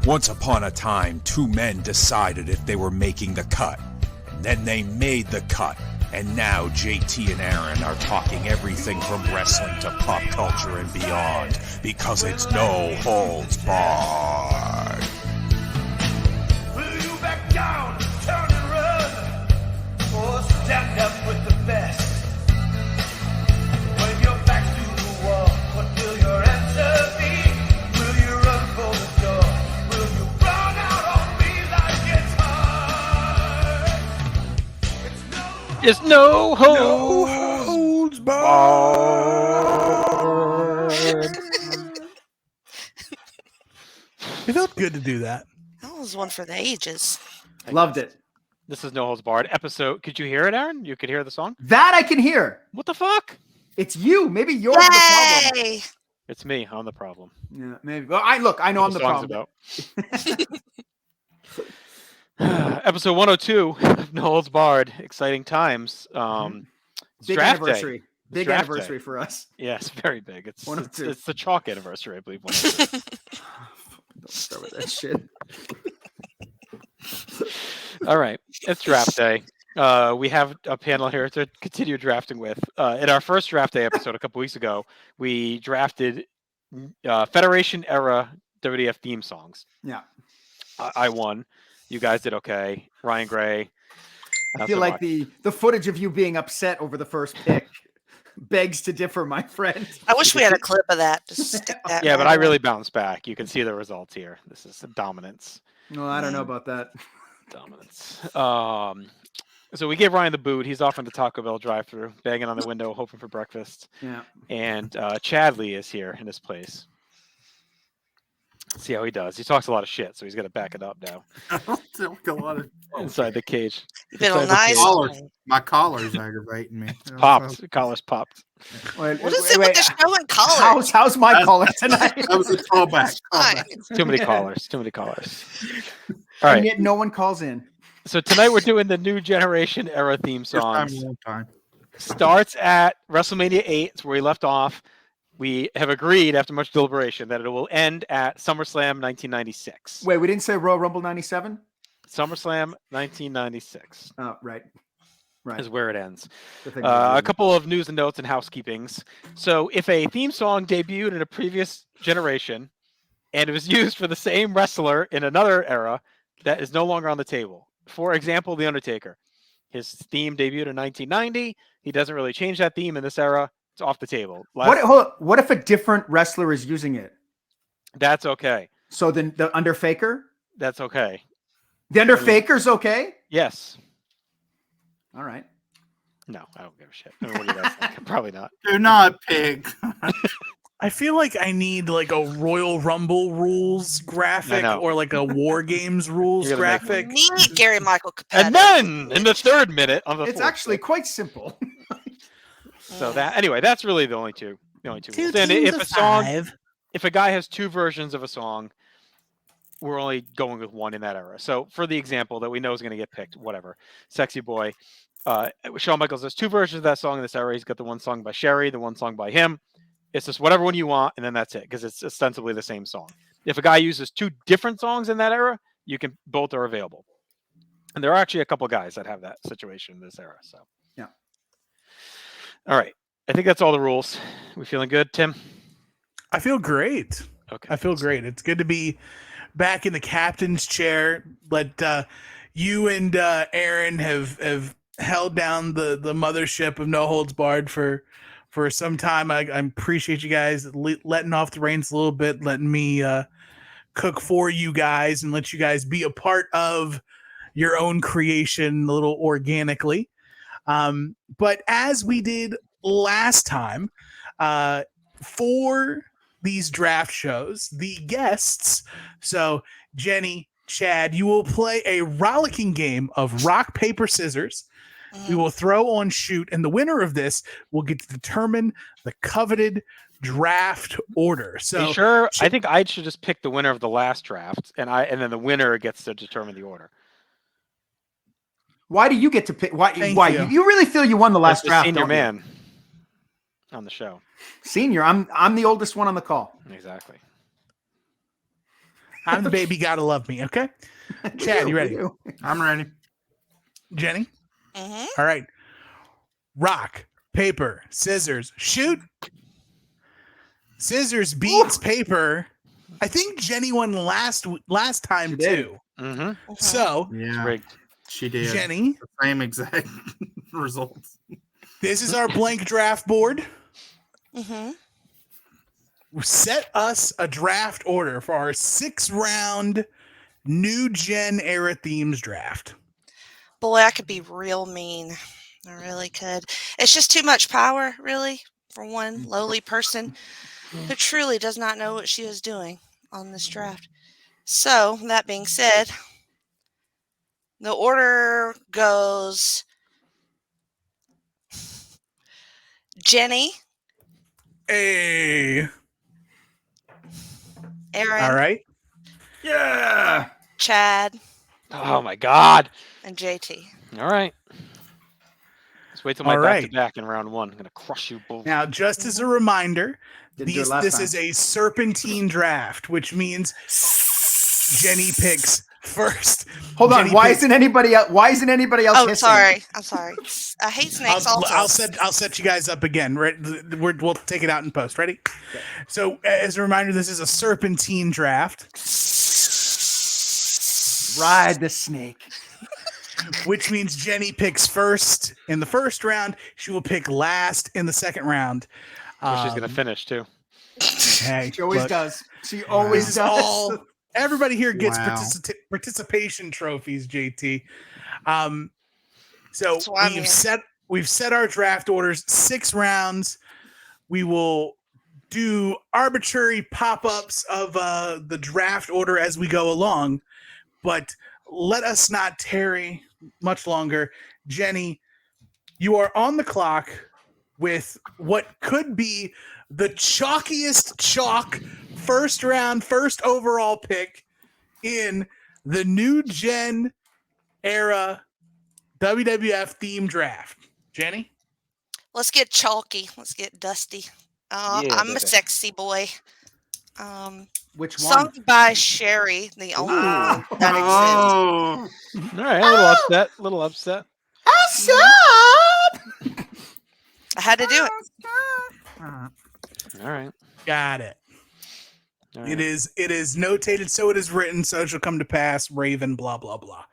Once upon a time, two men decided if they were making the cut. And then they made the cut. And now JT and Aaron are talking everything from wrestling to pop culture and beyond. Because it's no holds barred. Will you back down, turn and run? Or stand up with the best? When you're back to the wall, what will your answer be? Will you run for the door? Will you run out on me like it's hard? It's no holds barred. It felt good to do that. That was one for the ages. Loved it. This is No Holds Barred episode. Could you hear it, Aaron? You could hear the song? That I can hear. What the fuck? It's you. Maybe you're the problem. Yay! It's me. I'm the problem. Yeah, maybe. Well, I know I'm the song's problem. About. Episode 102 of No Holds Barred. Exciting times. It's Big draft anniversary. day. Big draft anniversary day. for us. Yes, very big. It's 102. it's the chalk anniversary, I believe. 102. Don't start with that shit. All right, it's draft day. We have a panel here to continue drafting with. In our first draft day episode a couple weeks ago, we drafted Federation era WWF theme songs. Yeah. I won. You guys did okay. Ryan Gray. I feel like the footage of you being upset over the first pick begs to differ, my friend. I wish we had a clip of that. Just stick that. Yeah, but right I on. really bounced back. You can see the results here. This is dominance. No, I don't know about that. Dominance. So we gave Ryan the boot. He's off on the Taco Bell drive-thru, banging on the window, hoping for breakfast. Yeah. And Chadley is here in his place. See how he does. He talks a lot of shit, so he's got to back it up now. A lot of Inside the cage. You've been all Inside the nice. cage. collars. My collar's aggravating me. Popped. The collar's popped. Wait, What is it with the show and collar? How's my collar tonight? That was a callback. Fine. Too many callers. Too many callers. All And right. yet no one calls in. So tonight we're doing the new generation era theme First time songs. in a long time. Starts at WrestleMania 8. It's where we left off. We have agreed after much deliberation that it will end at SummerSlam 1996. Wait, we didn't say Royal Rumble 97? SummerSlam 1996 Oh, right. Right. is where it ends. The thing A couple of news and notes and housekeepings. So if a theme song debuted in a previous generation and it was used for the same wrestler in another era, that is no longer on the table. For example, The Undertaker. His theme debuted in 1990. He doesn't really change that theme in this era. It's off the table. What if a different wrestler is using it? That's okay. So then the Underfaker? That's okay. The Underfaker's okay? Yes. All right. No, I don't give a shit. I mean, what do you guys think? Probably not. Do not pig. I feel like I need like a Royal Rumble rules graphic know. or like a War Games rules You're gonna make graphic. Need Gary Michael Capetta. And then in the third minute on the It's fourth, actually quite simple. so that anyway, that's really the only two rules. Two And teams if of a song, five. if a guy has two versions of a song, we're only going with one in that era. So for the example that we know is going to get picked, whatever, Sexy Boy, Shawn Michaels has two versions of that song in this era. He's got the one song by Sherry, the one song by him. It's just whatever one you want, and then that's it, because it's ostensibly the same song. If a guy uses two different songs in that era, both are available. And there are actually a couple guys that have that situation in this era. So Yeah. All right. I think that's all the rules. We feeling good, Tim? I feel great. Okay. I feel great. It's good to be back in the captain's chair. But you and Aaron have held down the mothership of No Holds Barred for some time. I appreciate you guys letting off the reins a little bit, letting me cook for you guys and let you guys be a part of your own creation a little organically. But as we did last time, for these draft shows, the guests, so Jenny, Chad, you will play a rollicking game of rock, paper, scissors. We will throw on shoot, and the winner of this will get to determine the coveted draft order. So sure, I think I should just pick the winner of the last draft, and then the winner gets to determine the order. Why do you get to pick? Why? Thank Why? you. You really feel you won the last As the draft, senior don't you? man on the show. Senior. I'm the oldest one on the call. Exactly. I'm the baby. Gotta love me. Okay. Chad, you ready? I'm ready. Jenny. Mm-hmm. All right. Rock, paper, scissors, shoot. Scissors beats paper. I think Jenny won last time She did. too. Mm-hmm. So Yeah, Rigged. she did. Jenny, The same exact results. this is our blank draft board. Mm-hmm. Set us a draft order for our 6-round new gen era themes draft. Boy, I could be real mean. I really could. It's just too much power, really, for one lowly person who truly does not know what she is doing on this draft. So, that being said, the order goes Jenny, Hey. Aaron, All right. Yeah. Chad, Oh my God. and JT. All right. Let's wait till my All back right. to back in round one. I'm gonna crush you both. Now, just as a reminder, Didn't do it last this time. is a serpentine draft, which means Jenny picks first. Hold on. Jenny Why picks- isn't anybody else? Why isn't anybody else? Oh, hissing? sorry. I'm sorry. I hate snakes also. I'll set you guys up again. We'll take it out in post. Ready? So, as a reminder, this is a serpentine draft, Ride the snake. which means Jenny picks first in the first round. She will pick last in the second round. Where she's gonna finish too. Hey, She always look, does. She always This is does. all. Everybody here gets Wow. participation trophies. JT. So That's why I'm here. we've set our draft orders 6 rounds. We will do arbitrary pop-ups of the draft order as we go along, but let us not tarry much longer. Jenny, you are on the clock with what could be the chalkiest chalk first round, first overall pick in the new gen era WWF theme draft. Jenny? Let's get chalky. Let's get dusty. Yeah, I'm baby. a sexy boy. Which Sung one? by Sherry, the only Ah. one that exists. Oh, All right, a little upset. A little upset. I had to do it. All right. Got it. All It right. is notated, so it is written, so it shall come to pass. Raven, blah blah blah.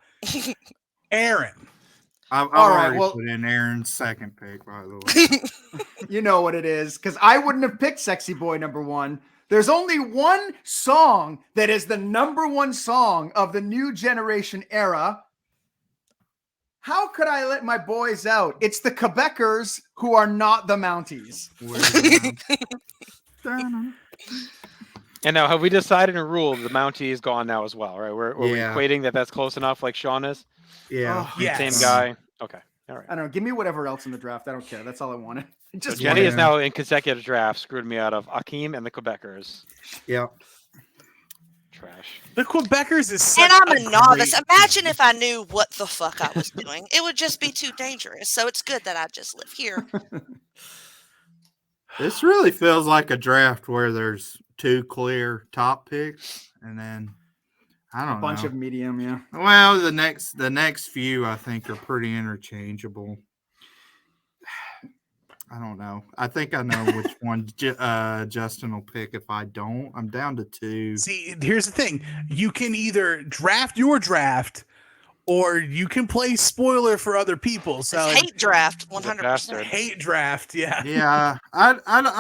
Aaron, I've All right, already well- put in Aaron's second pick, by the way. You know what it is, because I wouldn't have picked Sexy Boy #1. There's only one song that is the #1 song of the new generation era. How could I let my boys out? It's the Quebecers who are not the Mounties. And now, have we decided a rule? The Mountie is gone now as well, right? We're Yeah. equating that that's close enough, like Sean is. Yeah. Oh, yes. Same guy. Okay. All right. I don't know. Give me whatever else in the draft. I don't care. That's all I wanted. So Just Jenny Yeah. is now in consecutive drafts, screwed me out of Akeem and the Quebecers. Yeah. Trash. the Quebecers is such And I'm a novice. great Imagine team. if I knew what the fuck I was doing. It would just be too dangerous. So it's good that I just live here. This really feels like a draft where there's 2 clear top picks, and then I a don't bunch know. of medium. Yeah. Well, the next few I think are pretty interchangeable. I don't know. I think I know which one Justin will pick. If I don't, I'm down to 2. See, here's the thing: you can either draft your draft, or you can play spoiler for other people. So It's hate draft, He's a 100%. bastard. hate draft, yeah. Yeah, I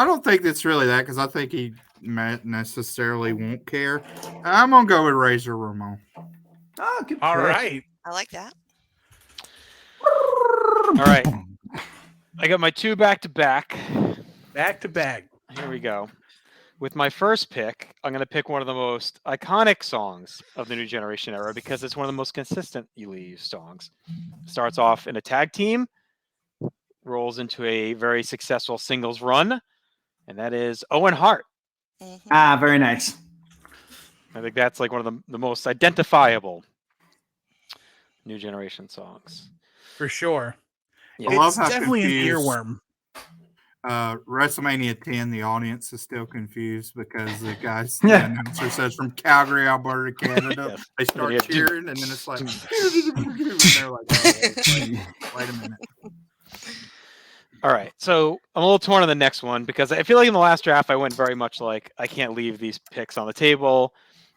don't think it's really that, because I think he necessarily won't care. I'm gonna go with Razor Ramon. Oh, good All pick. right. I like that. All right. I got my 2 back to back. Back to back. Here we go. With my first pick, I'm going to pick one of the most iconic songs of the new generation era because it's one of the most consistently used songs. Starts off in a tag team, rolls into a very successful singles run, and that is Owen Hart. Mhm. Ah, very nice. I think that's like one of the most identifiable new generation songs. For sure. Yeah. I love It's how definitely an confused- earworm. WrestleMania 10, the audience is still confused because the guys, the Yeah. announcer says from Calgary, Alberta, Canada. Yes. They start Yeah. cheering, and then it's like, and they're like, oh, wait a minute. All right, so I'm a little torn on the next one because I feel like in the last draft I went very much like I can't leave these picks on the table.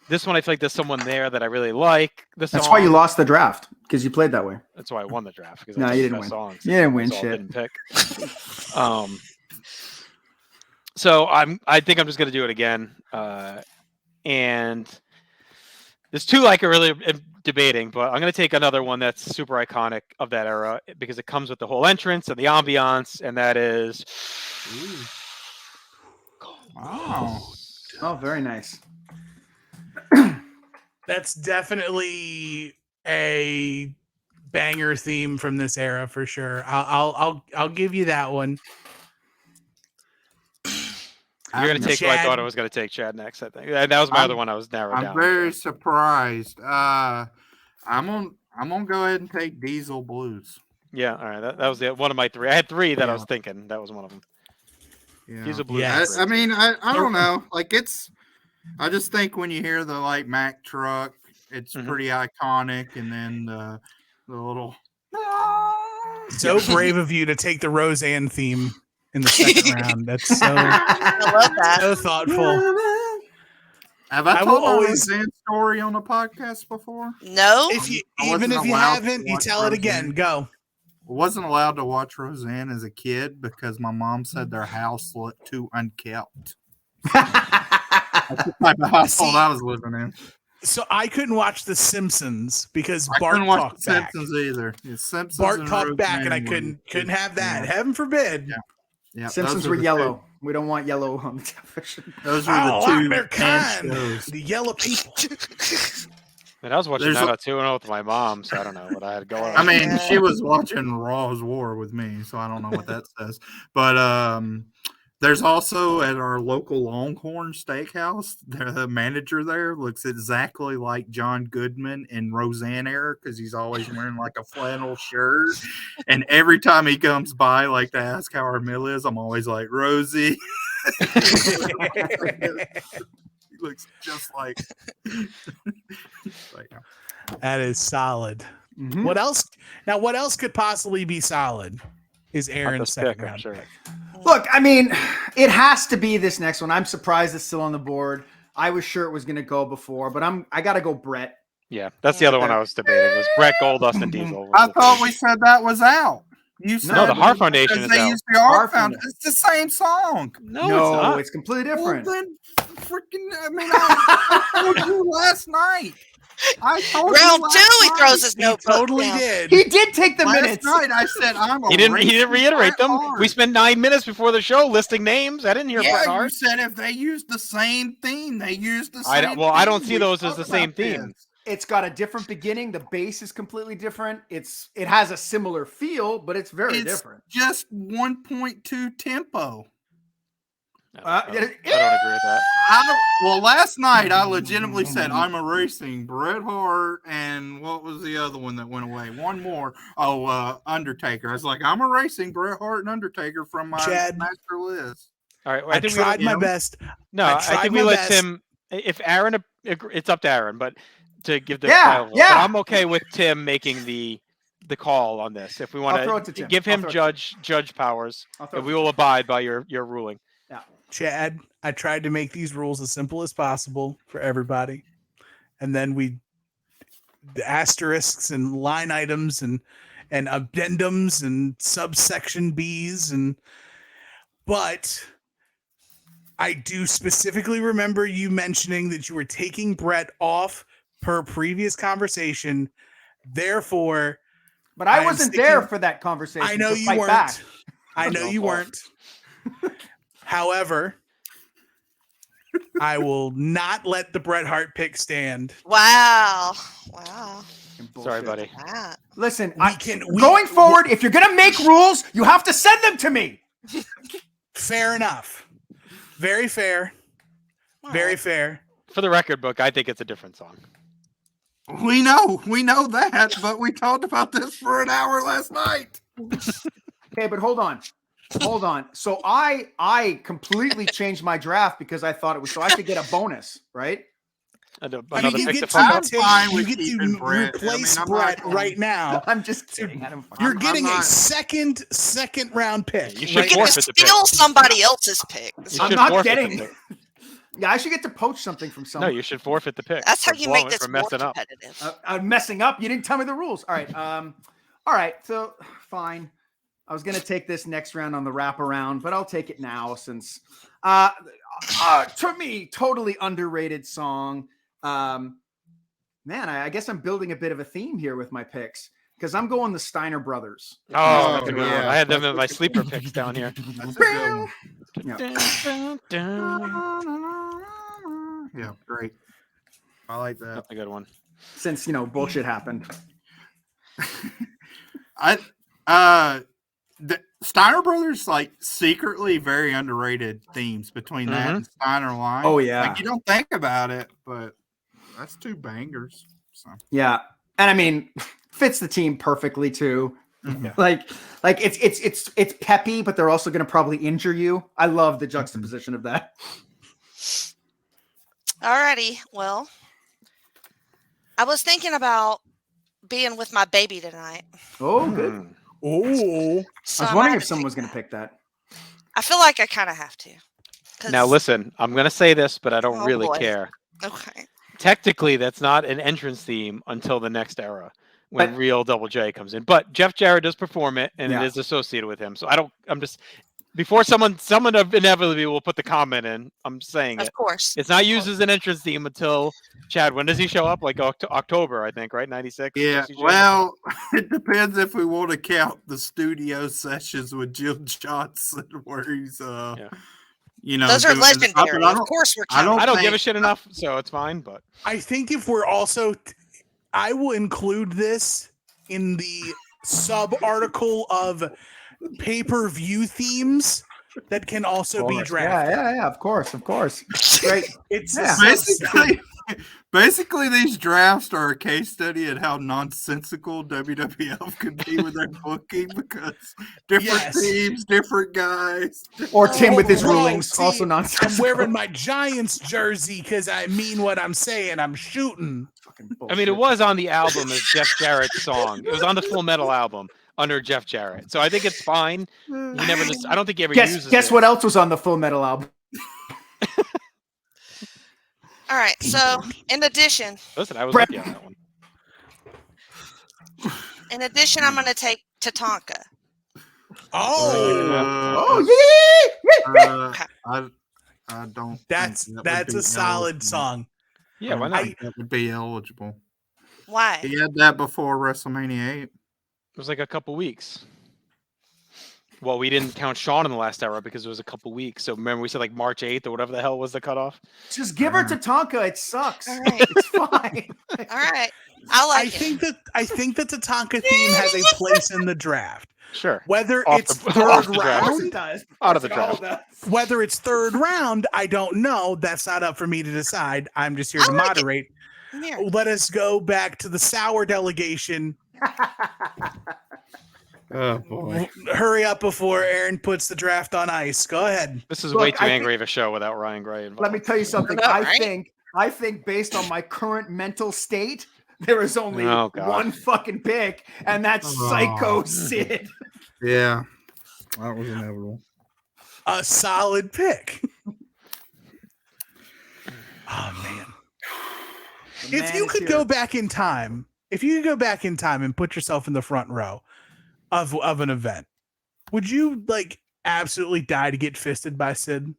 This one I feel like there's someone there that I really like. That's why you lost the draft, because you played that way. That's why I won the draft because No, I you picked didn't my win. songs. You didn't win So I shit. didn't pick. So I think I'm just gonna do it again. And there's two like I really am debating, but I'm gonna take another one that's super iconic of that era because it comes with the whole entrance and the ambiance, and that is. Wow. Oh, very nice. That's definitely a banger theme from this era for sure. I'll give you that one. You're gonna take who I Chad. thought I was gonna take Chad next. I think that was my other one. I was narrowed down. I'm very surprised. I'm gonna go ahead and take Diesel Blues. Yeah, all right. That was one of my three. I had three that I Yeah. was thinking. That was one of them. Yeah. Diesel Blues. Yeah. is I great. mean, I don't know. Like I just think when you hear the like Mack truck, it's Mhm. pretty iconic, and then the little. So brave of you to take the Roseanne theme in the second round. That's so I love that. so thoughtful. Have I I told will my always- Roseanne story on the podcast before? No, If you I even wasn't if you allowed to haven't, you watch tell it again. Roseanne. Go. Wasn't allowed to watch Roseanne as a kid because my mom said their house looked too unkept. That's the type of household See- I was living in. So I couldn't watch The Simpsons because I Bart couldn't watch talked The back. Simpsons either. The Simpsons Bart and talked back, and I Roseanne couldn't were- have that. Yeah. Heaven forbid. Yeah. Yeah, Simpsons those were the yellow. We don't want yellow on the television. Those were Oh, the two they're band kind. shows. The yellow people. And I was watching There's a- 90210 with my mom, so I don't know what I had going on. I mean, Yeah. she was watching Raw's War with me, so I don't know what that says. But there's also at our local Longhorn Steakhouse, the manager there looks exactly like John Goodman in Roseanne era because he's always wearing like a flannel shirt. And every time he comes by, like to ask how our meal is, I'm always like, Rosie. He looks just like. Like, That is solid. Mhm. What else? Now, what else could possibly be solid? Is Not Aaron's this second pick, I'm round sure. pick. Look, I mean, it has to be this next one. I'm surprised it's still on the board. I was sure it was going to go before, but I got to go Brett. Yeah, that's the other one I was debating. Was Brett Goldust and Mhm. Diesel. I thought we said that was out. You said No, the Heart Foundation because is they out. used the Heart Heart Foundation. Foundation. It's the same song. No, it's No, not. it's completely Well, different. then, freaking, I mean, I told you last night. I told round you last two, he night. throws his He notebook totally down. did. He did take the Last minutes. night I said I'm a He didn't racist reiterate Bret them. Hart. We spent 9 minutes before the show listing names. I didn't hear Bret Yeah, you Hart. said if they used the same theme, they used the same. I don't- well, I don't theme. see We those as talked the same about this. theme. It's got a different beginning. The bass is completely different. It has a similar feel, but it's very It's different. just 1.2 tempo. No, Uh, I don't agree with that. Well, last night I legitimately said I'm erasing Bret Hart and what was the other one that went away? One more. Oh, Undertaker. I was like, I'm erasing Bret Hart and Undertaker from my Chad. master list. All right, well, I think we tried let- my him. best. No, I I tried think we my let best. Tim. If Aaron, it's up to Aaron, but to give the Yeah, final vote. yeah. But I'm okay with Tim making the call on this. If we I'll throw it want to to Tim. give I'll him throw it to judge powers, I'll throw and it we to will Tim. abide by your ruling. Chad, I tried to make these rules as simple as possible for everybody. And then the asterisks and line items and addendums and subsection Bs but I do specifically remember you mentioning that you were taking Brett off per previous conversation. Therefore, But I I'm wasn't sticking- there for that conversation. I know so you fight weren't. back. I know Your you fault. weren't. However, I will not let the Bret Hart pick stand. Wow. Fucking Sorry, bullshit. buddy. Wow. Listen, We- going forward, if you're gonna make rules, you have to send them to me. Fair enough. Very fair. All Very right. fair. For the record book, I think it's a different song. We know that, but we talked about this for an hour last night. Okay, but hold on. hold on. So I completely changed my draft because I thought it was so I could get a bonus, right? I Another mean, you pick get to to, fuck up. fine you with get keeping to Brett. I replace mean, I'm Brett not- right now. I'm just kidding. Adam. You're I'm getting not- a second round pick. You You should get to forfeit the pick. steal somebody else's pick. You I'm should not forfeit the getting. pick. Yeah, I should get to poach something from No, someone. you should forfeit the pick. That's how for you make blowing- this for more messing up. competitive. I'm messing up. You didn't tell me the rules. All right. All right. So fine. I was gonna take this next round on the wraparound, but I'll take it now since to me, totally underrated song. Man, I guess I'm building a bit of a theme here with my picks because I'm going the Steiner Brothers. Oh, that's a good one. yeah. I had them in my sleeper picks down here. That's a good one. Yeah. Dun, dun, dun. Yeah, great. I like that. That's a good one. Since bullshit happened. The Steiner Brothers like secretly very underrated themes between that and Steiner line. Oh, yeah. Like you don't think about it, but that's two bangers. So Yeah, and I mean, fits the team perfectly too. Mhm. Like it's peppy, but they're also going to probably injure you. I love the juxtaposition of that. Alrighty. Well, I was thinking about being with my baby tonight. Oh, good. Mm. Oh, So I was might wondering have if to someone pick was going to that. pick that. I feel like I kind of have to. 'Cause- Now listen, I'm gonna say this, but I don't Oh, really boy. care. Okay. Technically, that's not an entrance theme until the next era when But- real Double J comes in. But Jeff Jarrett does perform it, and Yeah. it is associated with him. So I'm just before someone inevitably will put the comment in. I'm saying Of it. course. It's not used as an entrance theme until Chad. When does he show up? Like October, I think, right? 96. yeah, Does he show up? well, it depends if we want to count the studio sessions with Jim Johnson, where he's Those are doing- legendary. I Of don't- course, we're I counting. I don't give a think- shit enough, so it's fine. But I think if we're also, I will include this in the sub article of pay-per-view themes that can also be drafted. Yeah, of course. Great. It's Yeah. Basically, these drafts are a case study in how nonsensical WWF can be with their booking because different Yes. teams, different guys. Or Tim with his Oh, rulings, see, also I'm nonsense. wearing my Giants jersey because I mean what I'm saying. I'm shooting. I mean, it was on the album as Jeff Jarrett's song. It was on the Full Metal album under Jeff Jarrett. So I think it's fine. He never just. I don't think he ever uses Guess it. what else was on the Full Metal album? All right. So, in addition, Listen, I was Brett- with you on that one. I'm going to take Tatanka. Oh, I don't. that's think that would that's be a solid eligible. song. Yeah, why I don't not? think that would be eligible. Why? He had that before WrestleMania 8. It was like a couple weeks. Well, we didn't count Sean in the last era because it was a couple weeks. So remember, we said like March 8th or whatever the hell was the cutoff. Just give her to Tonka. It sucks. All right. It's fine. All right. I like it. I think that the Tonka theme has a place in the draft. Sure. Whether Off it's the- third off the draft. Of course it round, does. Out of the It all draft. does. whether it's third round, I don't know. That's not up for me to decide. I'm just here I to like it. moderate. Come here. Let us go back to the sour delegation. Oh boy. Hurry up before Aaron puts the draft on ice. Go ahead. This is Look, way too I angry of a show without Ryan Gray involved. Let me tell you something. know, right? I think based on my current mental state, there is only Oh, God. one fucking pick, and that's Oh. Psycho Sid. Yeah. That was inevitable. A solid pick. Oh man. If Man you is could here. go back in time, and put yourself in the front row of an event, would you like absolutely die to get fisted by Sid?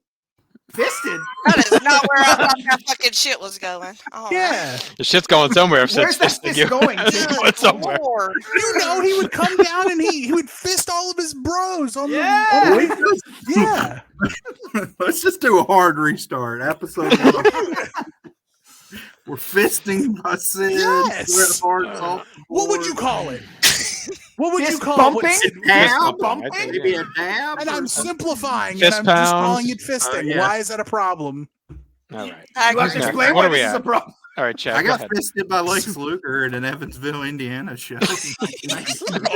Fisted. That is not where I thought that fucking shit was going. Oh, Yeah. The shit's going somewhere. If Where's Sid's that fisting fist you. going? It's Tim? going somewhere. Lord. You know, he would come down and he would fist all of his bros on Yeah. the yeah. Let's just do a hard restart. Episode 1. We're fisting my Sid. Yes. What would you call it? What would you Fist call bumping? it? Sid- Dab? bumping, I think, Maybe yeah. a dab? And I'm or something? simplifying Fist and I'm just pounds. calling it fisting. yeah. Why is that a problem? All right. I You have agree. to Okay. explain What why are we this is a at? problem. All right, Chad. I go got ahead. fisted by Lex Luger at an Evansville, Indiana show.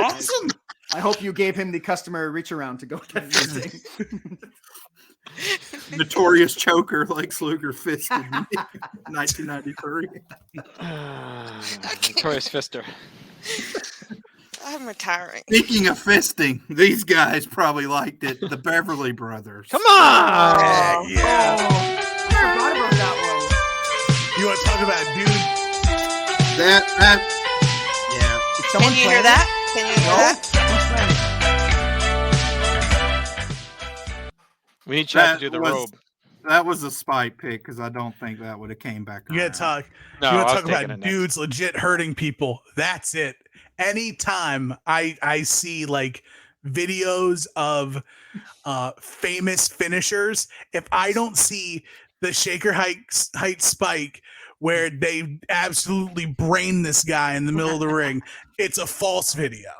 Awesome. I hope you gave him the customer reach around to go with that fisting. Notorious choker Lex Luger fisted in 1993. Notorious Fister. I'm retiring. Speaking of fisting, these guys probably liked it. The Beverly Brothers. Come on! Yeah. I forgot about that You want to talk about dude? That yeah. one. Did Can someone you play hear it? that? Can you hear that? We need Chad That to do the was- robe. That was a spite pick because I don't think that would have came back. You gotta around. talk. No, you I want was to talk taking about it next. dudes legit hurting people? That's it. Anytime I see like videos of famous finishers, if I don't see the Shaker height spike where they absolutely brain this guy in the middle of the ring, it's a false video.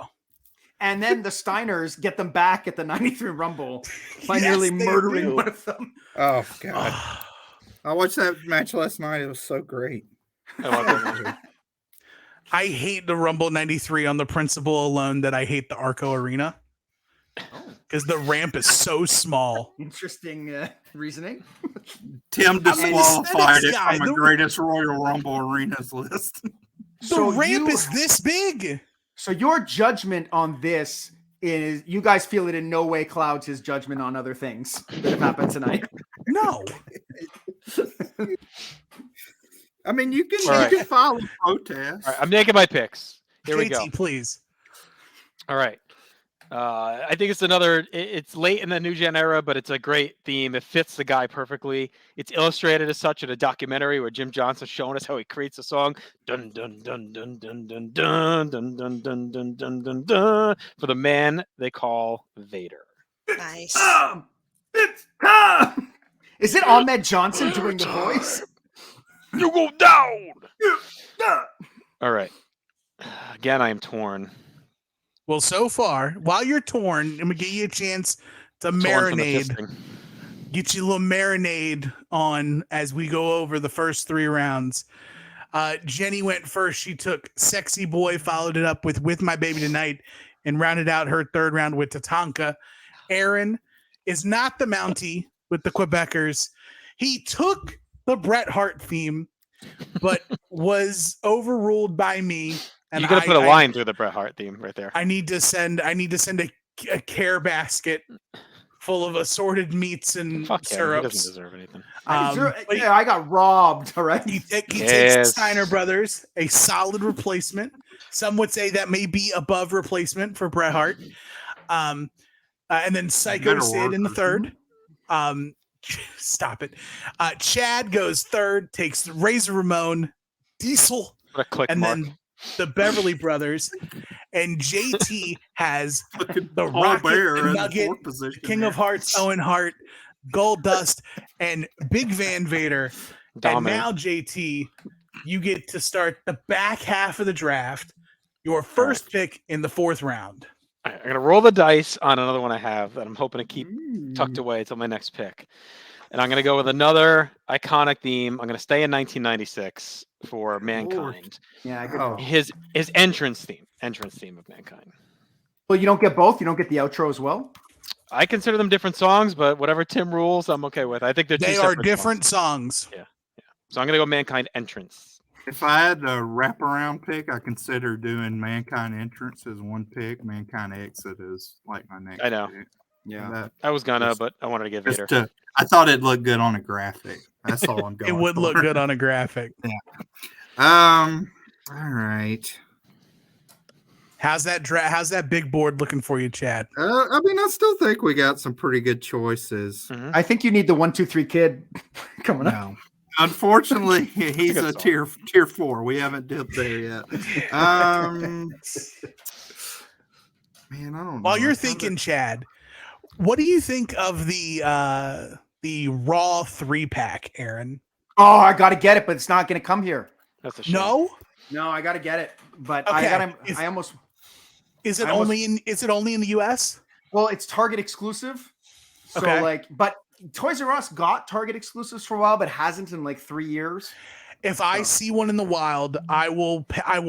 And then the Steiners get them back at the 93 Rumble by Yes, nearly they murdering do. one of them. Oh god, I watched that match last night. It was so great. I love that match. I hate the Rumble 93 on the principle alone that I hate the Arco Arena because the ramp is so small. Interesting Tim reasoning. disqualified it guy, from the greatest Royal Rumble arenas list. The So ramp you- is this big. So your judgment on this is you guys feel it in no way clouds his judgment on other things that have happened tonight. No. I mean, you All right. can file a protest. All right, I'm making my picks. Here we go. KT, please. All right. I think it's another. It's late in the New Gen era, but it's a great theme. It fits the guy perfectly. It's illustrated as such in a documentary where Jim Johnson's showing us how he creates a song. Dun dun dun dun dun dun dun dun dun dun dun dun dun dun for the man they call Vader. Nice. It's time. Is it Ahmed Johnson doing the voice? You go down. All right. Again, I am torn. Well, so far, while you're torn, I'm gonna give you a chance to Torn from the marinade. fisting. Get you a little marinade on as we go over the first 3 rounds. Jenny went first. She took Sexy Boy, followed it up with My Baby Tonight, and rounded out her 3rd round with Tatanka. Aaron is not the Mountie with the Quebecers. He took the Bret Hart theme, but was overruled by me. And You gotta put a line through the Bret Hart theme right there. I need to send a care basket full of assorted meats and Fuck him. He syrups. doesn't deserve anything. But Yeah, I got robbed already. he takes Yes. Steiner Brothers, a solid replacement. Some would say that may be above replacement for Bret Hart. And then Psycho Better Sid in the work. 3rd. Stop it. Chad goes 3rd, takes Razor Ramon, Diesel, What a click and mark. then the Beverly Brothers. And JT has the Paul Rocket, Bear the in the Nugget, 4th position King there. of Hearts, Owen Hart, Gold Dust, and Big Van Vader. Dominant. And now, JT, you get to start the back half of the draft. Your first pick in the 4th round. All right, I'm gonna roll the dice on another one I have that I'm hoping to keep tucked away until my next pick. And I'm gonna go with another iconic theme. I'm gonna stay in 1996 for Mankind. Yeah, good. Oh. His entrance theme of Mankind. Well, you don't get both. You don't get the outro as well. I consider them different songs, but whatever Tim rules, I'm okay with. I think they're two They are separate different songs. songs. So I'm gonna go Mankind entrance. If I had a wraparound pick, I consider doing Mankind Entrance as one pick. Mankind Exit is like my next I know. pick. Yeah. That, I was gonna, Just- but I wanted to get Vader. I thought it looked good on a graphic. That's all I'm going It would look for. good on a graphic. All right. How's that big board looking for you, Chad? I mean, I still think we got some pretty good choices. Mhm. I think you need the 1, 2, 3 kid coming up. No. Unfortunately, he's good a song. tier 4. We haven't dipped there yet. Man, I don't know. While I you're found thinking, it- Chad, what do you think of the Raw 3-pack, Aaron? Oh, I got to get it, but it's not going to come here. That's a shame. No? No, I got to get it, but Okay. I almost. Is it I almost- only in the US? Well, it's Target exclusive. So Okay. but Toys R Us got Target exclusives for a while, but hasn't in like 3 years. If I see one in the wild, I will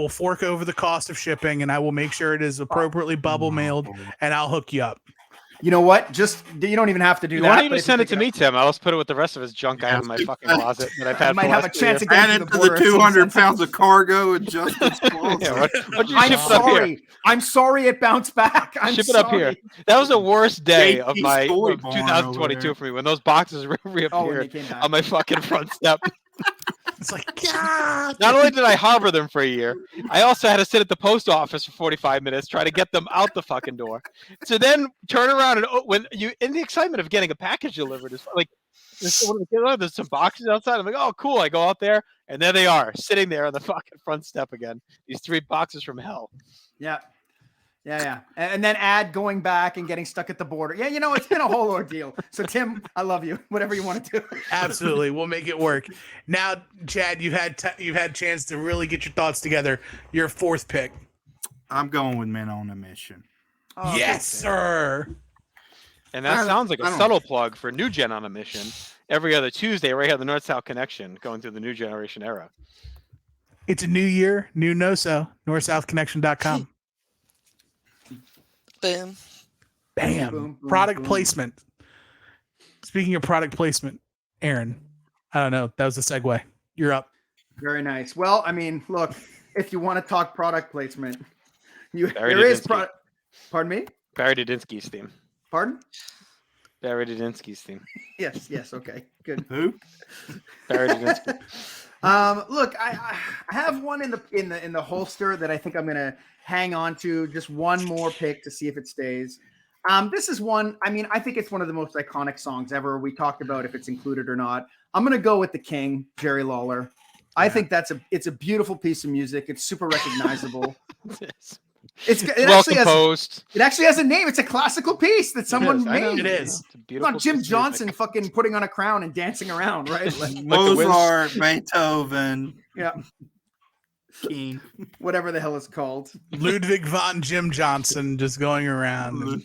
fork over the cost of shipping, and I will make sure it is appropriately bubble mailed, and I'll hook you up. You know what? Just you don't even have to do that. Why don't you but just if send it pick to me, Tim? I'll just put it with the rest of his junk I Yeah, have in my fucking closet that I've I had might for the have a last 3 chance years. of getting Add to it the to border. the 200 pounds of cargo in Justin's Yeah, closet. why don't you I'm ship it up here? sorry. I'm sorry it bounced back. I'm Ship it sorry. up here. That was the worst day of JT's my toy of barn over 2022 there. for me when those boxes Oh, when they reappeared came back. on my fucking front step. It's like, God. Not only did I harbor them for a year, I also had to sit at the post office for 45 minutes trying to get them out the fucking door. So then turn around and when you in the excitement of getting a package delivered, is like there's some boxes outside. I'm like, oh cool. I go out there and there they are, sitting there on the fucking front step again. These 3 boxes from hell. Yeah. And then add going back and getting stuck at the border. Yeah, it's been a whole ordeal. So Tim, I love you. Whatever you want to do. Absolutely, we'll make it work. Now, Chad, you've had a chance to really get your thoughts together. Your 4th pick. I'm going with Men on a Mission. Oh, Yes, sir. And that I sounds like a don't- subtle plug for New Gen on a Mission. Every other Tuesday, right here, the North-South Connection, going through the new generation era. It's a new year, new no-so. NorthSouthConnection.com. Boom. Bam. Boom, boom, Product boom. placement. Speaking of product placement, Aaron, I don't know. That was a segue. You're up. Very nice. Well, I mean, look, if you want to talk product placement, Barry there is Didinsky. product. Pardon me? Barry Didinsky's theme. Pardon? Barry Didinsky's theme. Yes. Okay. Good. Who? Barry Didinsky. Look, I have one in the holster that I think I'm gonna hang on to. Just one more pick to see if it stays. This is one. I mean, I think it's one of the most iconic songs ever. We talked about if it's included or not. I'm gonna go with the King, Jerry Lawler. I think it's a beautiful piece of music. It's super recognizable. It Well actually composed. has a name. It's a classical piece that someone I know. made. It is. It's a It's beautiful not Jim piece of music. Johnson fucking putting on a crown and dancing around, right? Like, Like the Wiz. Mozart, Beethoven, yeah, King. whatever the hell it's called. Ludwig von Jim Johnson just going around and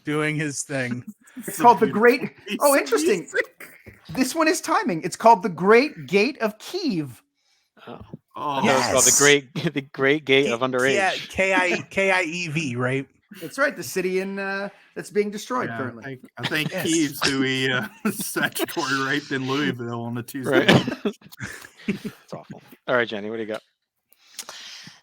doing his thing. It's called the Great. Oh, interesting. This one is timing. It's called the Great Gate of Kiev. Oh. Oh, Yes. It's called the Great Gate of Underage. Yeah, Kiev, right? That's right. The city in that's being destroyed yeah, currently. I think Yes. Keeves, who he statutory raped in Louisville on a Tuesday. Right. It's awful. All right, Jenny, what do you got?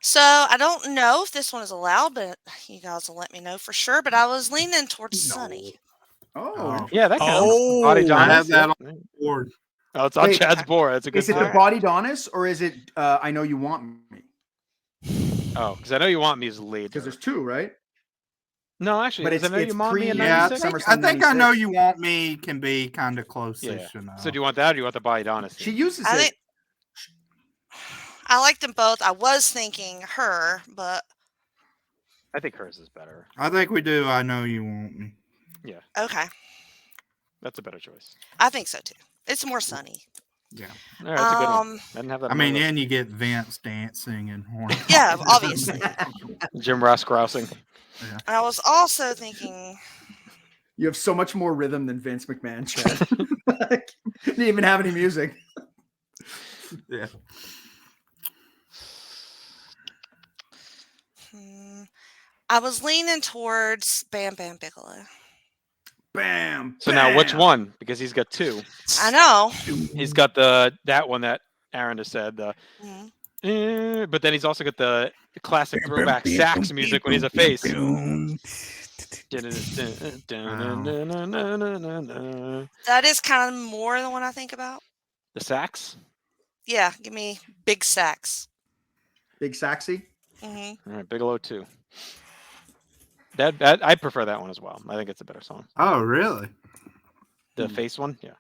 So I don't know if this one is allowed, but you guys will let me know for sure. But I was leaning towards Sunny. Oh, Yeah, that counts. Oh, Body I Donis, have that yeah. on board. Oh, it's on Wait, Chad's board. That's a good is it sign. the Body Donis or is it I Know You Want Me? Oh, because I Know You Want Me is the lead. Because there's two, right? No, actually, But is I Know it's You Want Me in pre- Yeah, I 96? Summer think, I Sun think I Know 96. You Want Me can be kind of close-ish. Yeah. You know. So do you want that or do you want the Body Donis? She uses I it. think I like them both. I was thinking her, but I think hers is better. I think we do. I Know You Want Me. okay. That's a better choice. I think so too. It's more sunny. Yeah. All right, that's a good one. Um, I didn't have that. I on my mean, list. and you get Vince dancing and horn. Yeah, obviously. Jim Ross grousing. And I was also thinking, You have so much more rhythm than Vince McMahon, Chad. Like, you didn't even have any music. Yeah. I was leaning towards Bam Bam Bigelow. Bam. So now, which bam. one? Because he's got two. I know. He's got that one that Aaron just said. Mhm. But then he's also got the classic throwback sax music when he's a face. The That is kind of more than what I think about. sax. Yeah, give me big sax. Big Saxy. Hmm All right, Bigelow 2. That I prefer that one as well. I think it's a better song. Oh, really? The face one, yeah.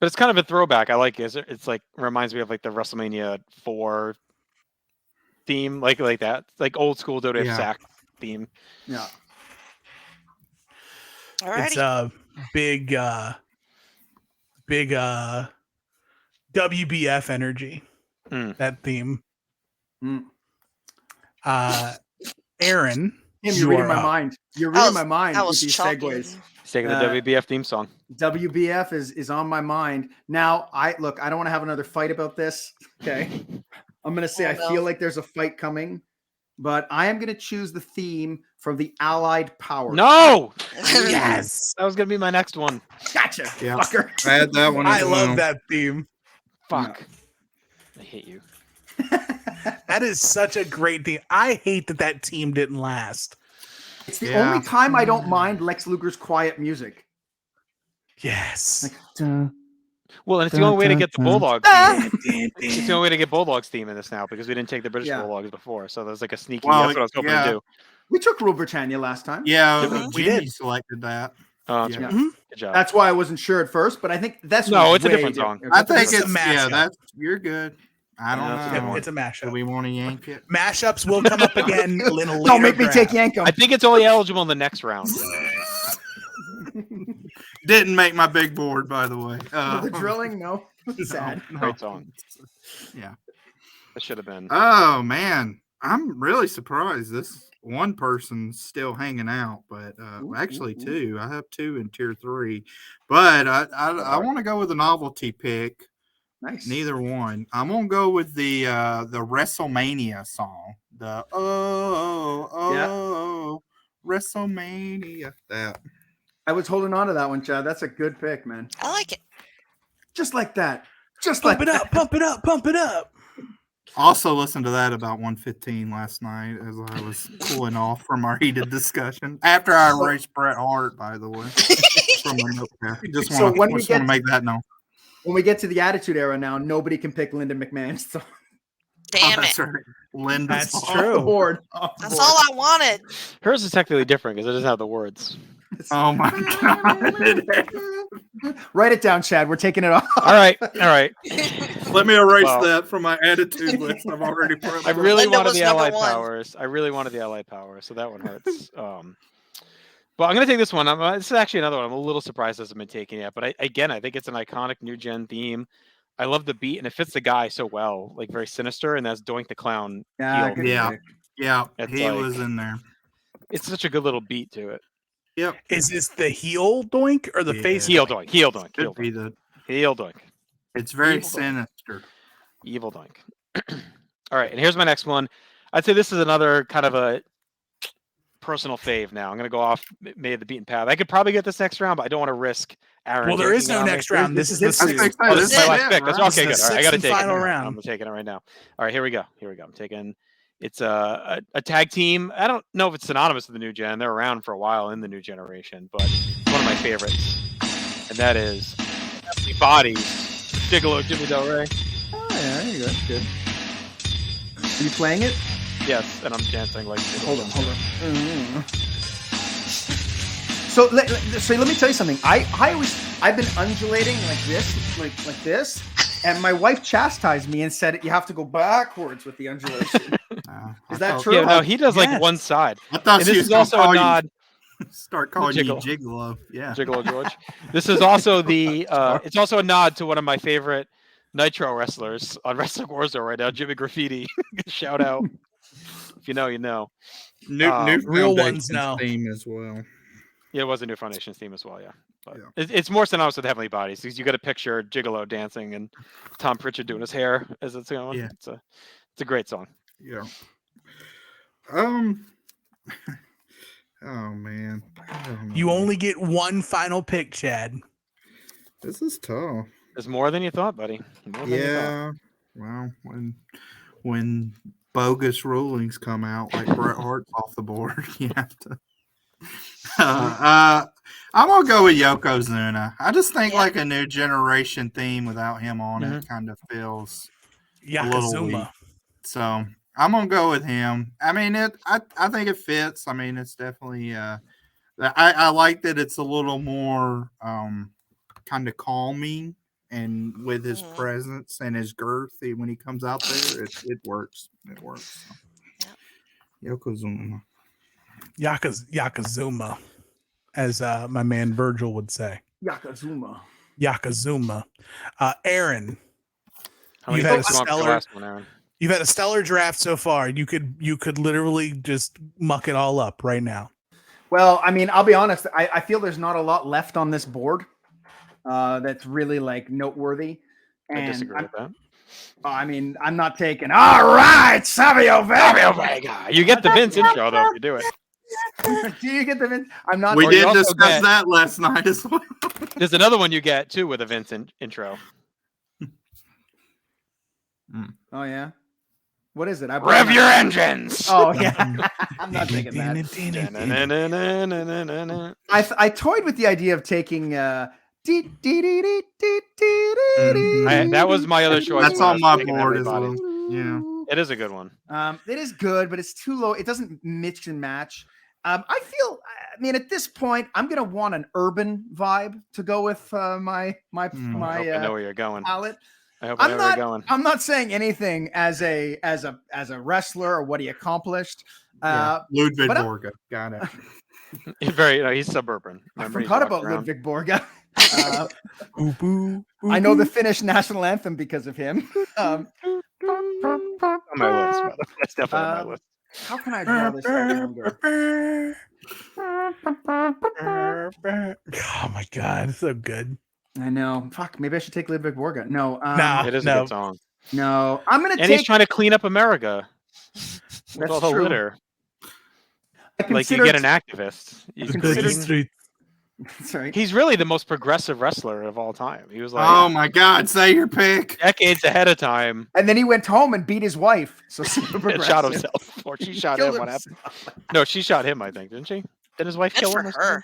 But it's kind of a throwback. I like it. It's like reminds me of like the WrestleMania 4 theme, like that, like old school WWF Yeah. sax theme. Yeah. It's Alrighty. a big WBF energy. Mm. That theme. Mm. Aaron, Tim, You you're reading are my up. mind. You're I reading was- my mind I with was these chalking. segues. He's taking the Uh, WBF theme song. WBF is on my mind. Now, I don't want to have another fight about this. Okay. I'm going to say Oh, I no. feel like there's a fight coming, but I am going to choose the theme from the Allied Powers. No, Yes. that was gonna be my next one. Gotcha, Yeah. fucker. I had that one. I as love well. that theme. Fuck. I hate you. That is such a great theme. I hate that team didn't last. It's the Yeah. only time I don't mind Lex Luger's quiet music. Yes. Like, dun, Well, and it's the only way to get the Bulldogs. Ah! It's the only way to get Bulldogs theme in this now because we didn't take the British Yeah. Bulldogs before. So there's like a sneaky. Well, that's what I was hoping yeah. to do. we took Rule Britannia last time. Yeah, Mhm. We Jimmy did. selected that. Oh, that's Yeah. right. Mhm. Good job. That's why I wasn't sure at first, but I think that's No, was it's a way different song. different. I think It's a it's mashup. that's you're good. I don't Yeah, that's a good know. one. It's a Do mashup. we want to yank it? Mashups will come up again. Don't make me take Yankum. I think it's only eligible in the next round. Didn't make my big board, by the way. The drilling, no. Sad. no. Great song. Yeah. That should have been. Oh man, I'm really surprised. This one person's still hanging out, but actually ooh. two. I have two in tier 3, but I want to go with a novelty pick. Nice. Neither one. I'm gonna go with the WrestleMania song. The WrestleMania. That. I was holding on to that one, Chad. That's a good pick, man. I like it. Just like that. Just Pump like it that. up, pump it up, pump it up. Also listened to that about 1:15 last night as I was cooling off from our heated discussion. After I erased Bret Hart, by the way, from my notepad. Just So want when we to get- make that known. When we get to the Attitude Era now, nobody can pick Linda McMahon's song. Damn That's it. right. Linda's That's song. true. Off the board. Off the That's board. all I wanted. Hers is technically different because it doesn't have the words. Oh my god. Write it down, Chad. We're taking it off. All right. All right. Let me erase Wow. that from my attitude list. I've already put I really Linda wanted was the number Allied one. Powers. I really wanted the Allied Powers, so that one hurts. But I'm gonna take this one. This is actually another one. I'm a little surprised it hasn't been taken yet. But I think it's an iconic new gen theme. I love the beat and it fits the guy so well, like very sinister. And that's Doink the Clown. heel. good Yeah. pick. Yeah, It's he like- was in there. It's such a good little beat to it. Yep. Is this the heel doink or the Yeah. face? Heel doink? Doink. Heel Doink. Heel Could be Doink. the. Heel Doink. It's very Evil Doink. sinister. Evil Doink. All right, and here's my next one. I'd say this is another kind of a personal fave now. I'm going to go off maybe the beaten path. I could probably get this next round, but I don't want to risk Aaron. Well, there is taking no it on me. next round. This is the This is- sixth. Oh, this is my Yeah, last pick. That's right. okay. Good. This is All right, the I got to sixth take and it. final All right, round. I'm taking it right now. All right, here we go. Here we go. I'm taking. It's a tag team. I don't know if it's synonymous with the new gen. They're around for a while in the new generation, but it's one of my favorites, and that is Heavenly Bodies, Gigolo, Jimmy Del Rey. Oh, yeah, there you go. That's good. Are you playing it? Yes, and I'm dancing like. Hold on. So let me tell you something. I've been undulating like this, and my wife chastised me and said you have to go backwards with the undulation. Is that true? Yeah, no, he does like Yes. one side. I thought And she this was is gonna also a call you- nod. Start calling you Gigolo. Gigolo. Yeah. Gigolo George. This is also the. It's also a nod to one of my favorite Nitro wrestlers on Wrestling Warzone right now, Jimmy Graffiti. Shout out. If you know, you know. New real ones Foundation's know. theme as well. Yeah, it was a New Foundations theme as well, yeah. But Yeah. it's more synonymous with Heavenly Bodies because you got a picture of Gigolo dancing and Tom Pritchard doing his hair as it's going. Yeah. It's a great song. Yeah. Oh man. I don't know. You only get one final pick, Chad. This is tough. There's more than you thought, buddy. More than you thought. Yeah. Well, when bogus rulings come out, like Bret Hart's off the board, you have to. I'm gonna go with Yokozuna. I just think Yeah. like a new generation theme without him on it kind of feels little weak. Yakazuma. So I'm gonna go with him. I mean, I think it fits. I mean, it's definitely. I like that it's a little more kind of calming, and with his Mhm. presence and his girth, when he comes out there, it works. It works. So. Yokozuna. Yakazuma, as my man Virgil would say. Yakazuma. Yakazuma. Aaron, How many You had picks a you want for the stellar- last one, Aaron? You've had a stellar draft so far. You could literally just muck it all up right now. Well, I mean, I'll be honest. I feel there's not a lot left on this board that's really like noteworthy. I And disagree with that. I mean, I'm not taking. All right, Savio Vega. You get the Vince intro though if you do it. Do you get the Vince? I'm not. We Or you did also discuss get- that last night as well. There's another one you get too with a Vince intro. Oh yeah. What is it? I Rev your engines. Oh yeah. I'm not taking that. I toyed with the idea of taking. That was my other choice. That's when I on was my picking board as everybody. well. Yeah. It is a good one. It is good, but it's too low. It doesn't mix and match. I mean, at this point, I'm gonna want an urban vibe to go with my I know where you're going. palette. I hope I know where you're going. I'm not saying anything as a wrestler or what he accomplished. Ludwig but Borga. Got it. He's suburban. I Remember, he forgot walks about around. Ludwig Borga. I know the Finnish national anthem because of him. On my list, brother. That's definitely on my list. How can I draw this Oh my god, so good. I know. Fuck. Maybe I should take Ludwig Borga. No. Nah. It is a no. good song. No. I'm gonna And take. he's trying to clean up America with That's all the true. litter. I Like you considered- get an activist. You The consider- cookie street. Sorry. He's really the most progressive wrestler of all time. He was like Oh my God! Say your pick. decades ahead of time. And then he went home and beat his wife. So super And shot progressive. himself, or she shot Killed him. What himself. happened? No, she shot him. I think, didn't she? Didn't his wife Good kill for him? or her. something?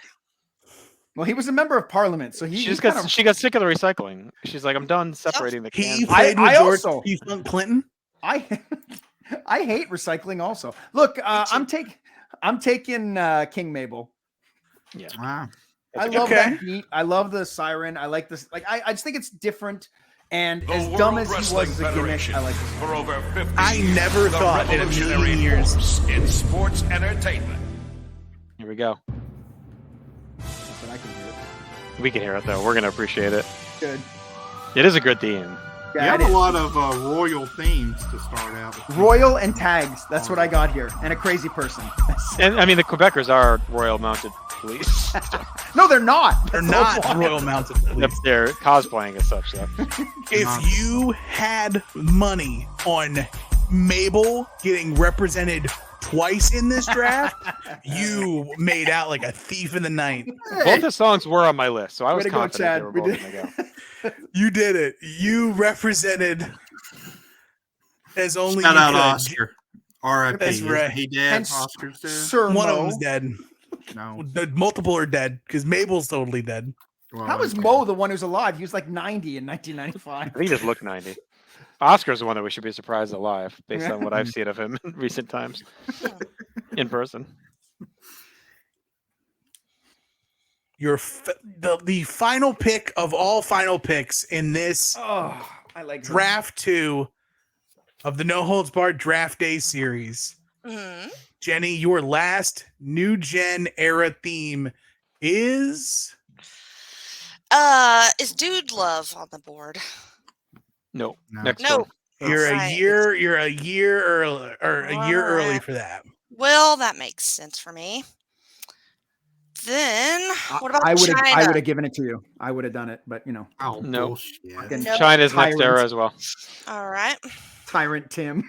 Well, he was a member of parliament, so She got sick of the recycling. She's like, I'm done separating the He cans. played I with George also- P. Funk Clinton. I hate recycling. Also, look, I'm taking King Mabel. Wow. I love that beat. I love the siren. I like this. Like, I just think it's different. And as dumb as he was as a gimmick, I like this. For over 50 I never the thought in a revolutionary million years. force in sports entertainment. Here we go. But I can hear it. We can hear it though. We're gonna appreciate it. Good. It is a good theme. You Yeah, have it a is. lot of royal themes to start out with. Royal and tags. That's what I got here. And a crazy person. And I mean, the Quebecers are Royal Mounted Police. No, they're not. They're That's not the whole Royal point. Mounted Police. They're cosplaying as such, though. If you had money on Mabel getting represented twice in this draft, you made out like a thief in the night. Both the songs were on my list, so I was Way to go, confident Chad. they were We both did. going to go. You did it. You represented as only Shout you out could. Oscar. R.I.P. That's right. He dead. And Oscar's dead. Sir One of Mo. them's dead. No. The multiple are dead because Mabel's totally dead. Well, How is okay. Mo the one who's alive? He was like 90 in I 1995. think he just looked 90. Oscar's the one that we should be surprised alive, based on what I've seen of him in recent times in person. The final pick of all final picks in this Oh, I like that. draft 2 of the No Holds Barred Draft Day series. Mhm. Jenny, your last new gen era theme is Is Dude Love on the board? No. No. Next No. one. you're Right. a year early Alright. for that. Well, that makes sense for me. Then what about I would China? have given it to you. I would have done it, but you know, No. Oh, bullshit. fucking Nope. China's next Tyrant. era as well. All right. Tyrant Tim.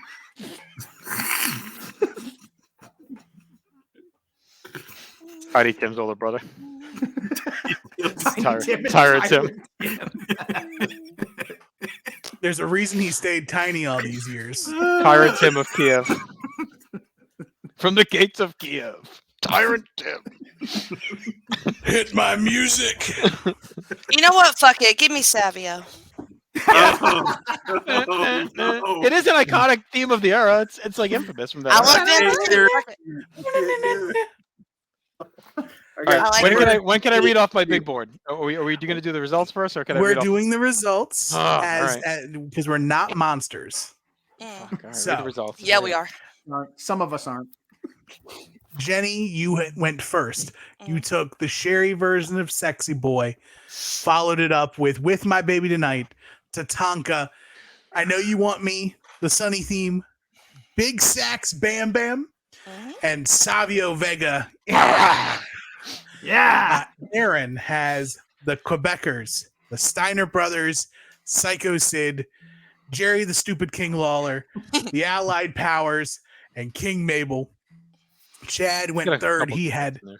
Heidi Tim's older brother. Tiny Tim and Tyrant Tyrant There's a reason he stayed tiny all these years. Tyrant Tim of Kiev. From the gates of Kiev. Tyrant Tim. Hit my music. You know what? Fuck it. Give me Savio. Oh, no. It is an iconic theme of the era. It's like infamous from that. I era. love Vince too. Fuck it. All right, I like when can I read off my big board? Are we going to do the results first, or can I We're read off? doing the results Oh, because we're not monsters. Mm. All right, read So, the results. Yeah, we are. Some of us aren't. Jenny, you went first. You Mm. took the Sherry version of Sexy Boy, followed it up with My Baby Tonight, Tatanka, I Know You Want Me, the Sunny theme, Big Sax Bam Bam, Mhm. and Savio Vega. Yeah. Aaron has the Quebecers, the Steiner Brothers, Psycho Sid, Jerry the Stupid King Lawler, the Allied Powers, and King Mabel. Chad Got went a third. couple He had in there.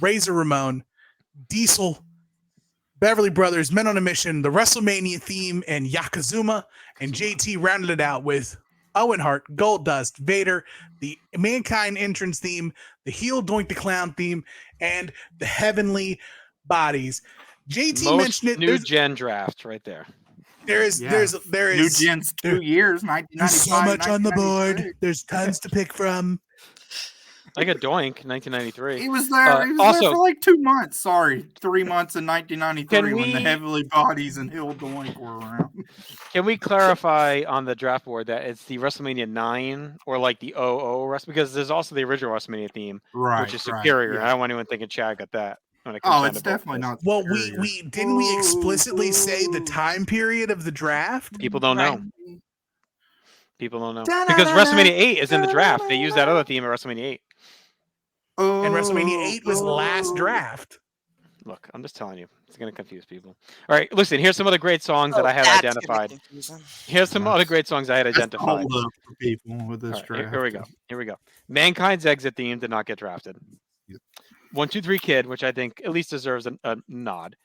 Razor Ramon, Diesel, Beverly Brothers, Men on a Mission, the WrestleMania theme, and Yakazuma. And JT rounded it out with Owen Hart, Goldust, Vader, the Mankind entrance theme, the Heel Doink the Clown theme, and the Heavenly Bodies. JT Most mentioned it. new gen draft right there. There is New Gen's 2 years, 1995. there's so much on the board. 1993. There's tons to pick from. I got Doink, 1993. He was there. He was there also- for like 2 months. Sorry, 3 months in 1993 Can when the we- Heavenly Bodies and Hill Doink were around. Can we clarify on the draft board that it's the WrestleMania 9 or like the 00 Wrestling? Because there's also the original WrestleMania theme, Right, which is right, superior. yeah. I don't want anyone thinking Chad got that. When it comes Oh, down it's to both definitely those. not. Well, superior. we didn't we explicitly say the time period of the draft? People don't Right. know. People don't know. Because WrestleMania 8 is in the draft. They used that other theme at WrestleMania 8. And WrestleMania 8 was the last draft. Look, I'm just telling you. It's going to confuse people. All right, listen, here's some other great songs that Oh, I had that's gonna identified. confuse 'em. Here's some other great songs I had That's the identified. hold up for people with this All right, draft. here we go. Here we go. Mankind's exit theme did not get drafted. Yep. 1, 2, 3 Kid, which I think at least deserves a nod.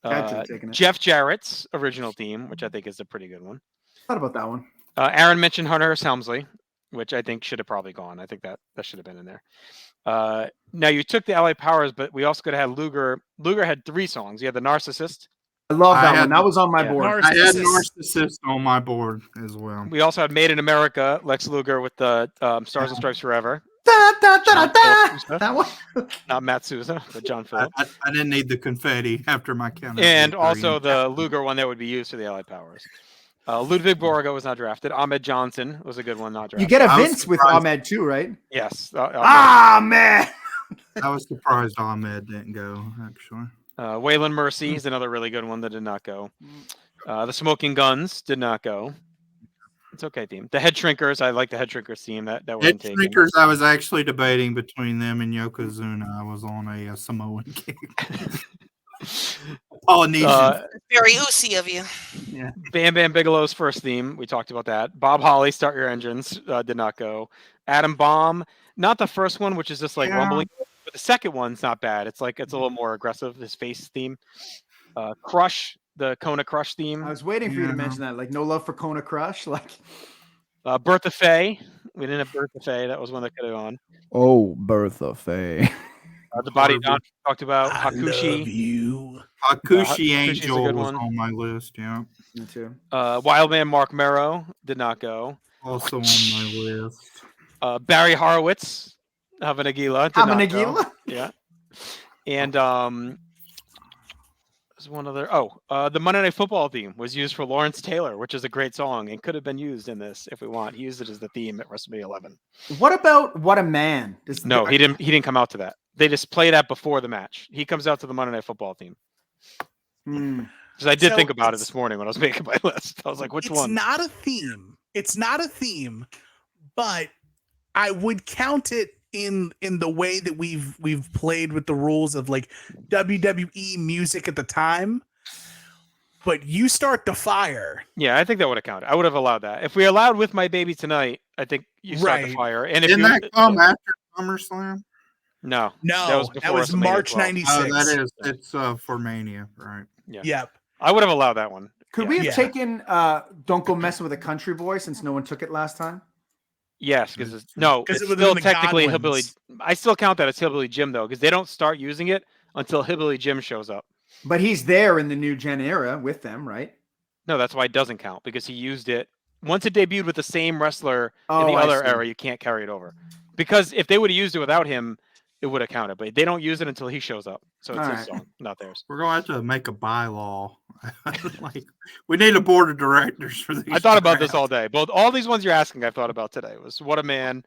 Had to have taken it. Jeff Jarrett's original theme, which I think is a pretty good one. Thought about that one. Aaron mentioned Hunter S. Helmsley, which I think should have probably gone. I think that should have been in there. Now you took the LA Powers, but we also could have had Luger. Luger had 3 songs. You had the Narcissist. I love I that had one. That the- was on my yeah. board. I had Narcissist. Narcissist on my board as well. We also had Made in America, Lex Luger with the Stars and Stripes Forever. Da, da, da, da, da. John Phillips. That one. Not Matt Souza, but John I, Phillips. I didn't need the confetti after my count. And also the Luger one that would be used for the Allied Powers. Ludwig Borga was not drafted. Ahmed Johnson was a good one, not You drafted. get a I was Vince with surprised. Ahmed too, right? Yes. Ah, man. I was surprised Ahmed didn't go, actually. Waylon Mercy is another really good one that did not go. The Smoking Guns did not go. It's okay, team. The Head Shrinkers, I like the Head Shrinkers team. That Head wasn't taken. Shrinkers, I was actually debating between them and Yokozuna. I was on a Samoan kick. Polynesian. Very oozy of you. Bam Bam Bigelow's first theme, we talked about that. Bob Holly, Start Your Engines, did not go. Adam Bomb, not the first one, which is just like Yeah. rumbling, but the second one's not bad. It's like it's a little more aggressive. His face theme, Crush, the Kona Crush theme, I was waiting for you to Yeah. mention that. Like, no love for Kona Crush. Like, Bertha Faye. We didn't have Bertha Faye. That was one that could have gone. Oh, Bertha Faye. The Body Don talked about I love Hakushi. you. Hakushi Hakushi's a Angel good was one. on my list, yeah. me too. Wildman Mark Merrow did not go. Also on my list. Barry Horowitz, Havanagila. did not go. Hamanagila? Yeah. And there's one other. The Monday Night Football theme was used for Lawrence Taylor, which is a great song and could have been used in this if we want. He used it as the theme at WrestleMania 11. What about What a Man? No, he didn't. He didn't come out to that. They just play that before the match. He comes out to the Monday Night Football theme. Hmm. Because I did So think about it it's- this morning when I was making my list. I was like, which it's one? not a theme. It's not a theme, but I would count it in the way that we've played with the rules of like WWE music at the time. But You Start the Fire. Yeah, I think that would have counted. I would have allowed that. If we allowed With My Baby Tonight, I think You Start the Right. Fire. And if Didn't you, that come after SummerSlam? No. No, that was WrestleMania March 12. 96. Oh, that is. It's for Mania, right? Yep. I would have allowed that one. Could Yeah. we have Yeah. taken Don't Go Messing with a Country Boy since no one took it last time? Yes, because it's no, 'Cause it's it would've still been the technically Hillbilly. Godwins. I still count that as Hillbilly Jim though, because they don't start using it until Hillbilly Jim shows up. But he's there in the new gen era with them, right? No, that's why it doesn't count because he used it once it debuted with the same wrestler in Oh, the I other see. era. You can't carry it over because if they would have used it without him, it would have counted. But they don't use it until he shows up, so it's All his right. song, not theirs. We're gonna have to make a bylaw. Like, we need a board of directors for these. I thought about this drafts. all day. Both all these ones you're asking, I've thought about today. It was What a Man,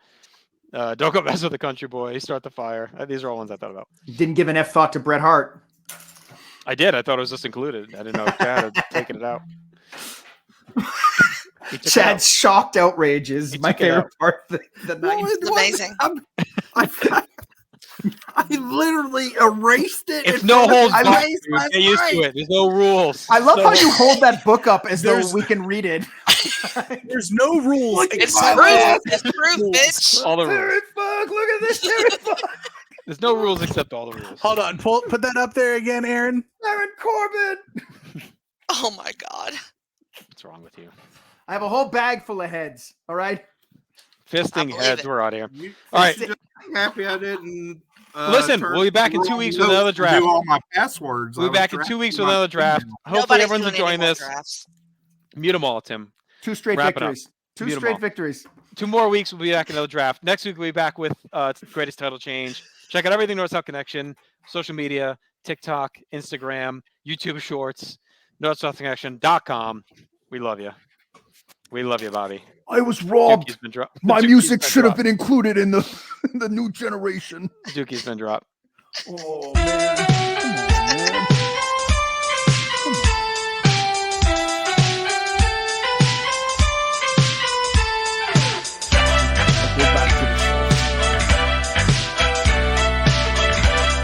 Don't Go Mess with the Country Boy, Start the Fire. These are all ones I thought about. Didn't give an F thought to Bret Hart. I did. I thought it was just included. I didn't know if Chad had taken it out. He took it Chad's out. shocked outrage is He my took it out. favorite part of the night. It's amazing. I literally erased it. It's in no front of holds my barred. face dude. last Get used to night. it. There's no rules. I love So- how you hold that book up as though There's- we can read it. There's no rules. Look at It's my proof. ass. It's proof, bitch. all the rules. Terry Funk, look at this Terry Funk. There's no rules except all the rules. Hold on, put that up there again, Aaron. Aaron Corbin. Oh my god. What's wrong with you? I have a whole bag full of heads. All right. Fisting believe heads. it. We're out of here. You- All right. just happy I didn't. Listen, we'll be back in 2 weeks with another draft. Do all my passwords. We'll be back in 2 weeks with another draft. Hopefully, Nobody's everyone's doing any enjoying more this. drafts. Mute them all, Tim. 2 straight Wrap it up. victories. 2 Mute 'em straight all. victories. 2 more weeks, we'll be back in another draft. Next week, we'll be back with Greatest Title Change. Check out everything North South Connection, social media, TikTok, Instagram, YouTube Shorts, NorthSouthConnection.com. We love you. We love you, Bobby. I was robbed. Dukey's been dropped. My Dukey's music been should have dropped. been included in the new generation. Dukey's been dropped. Oh man.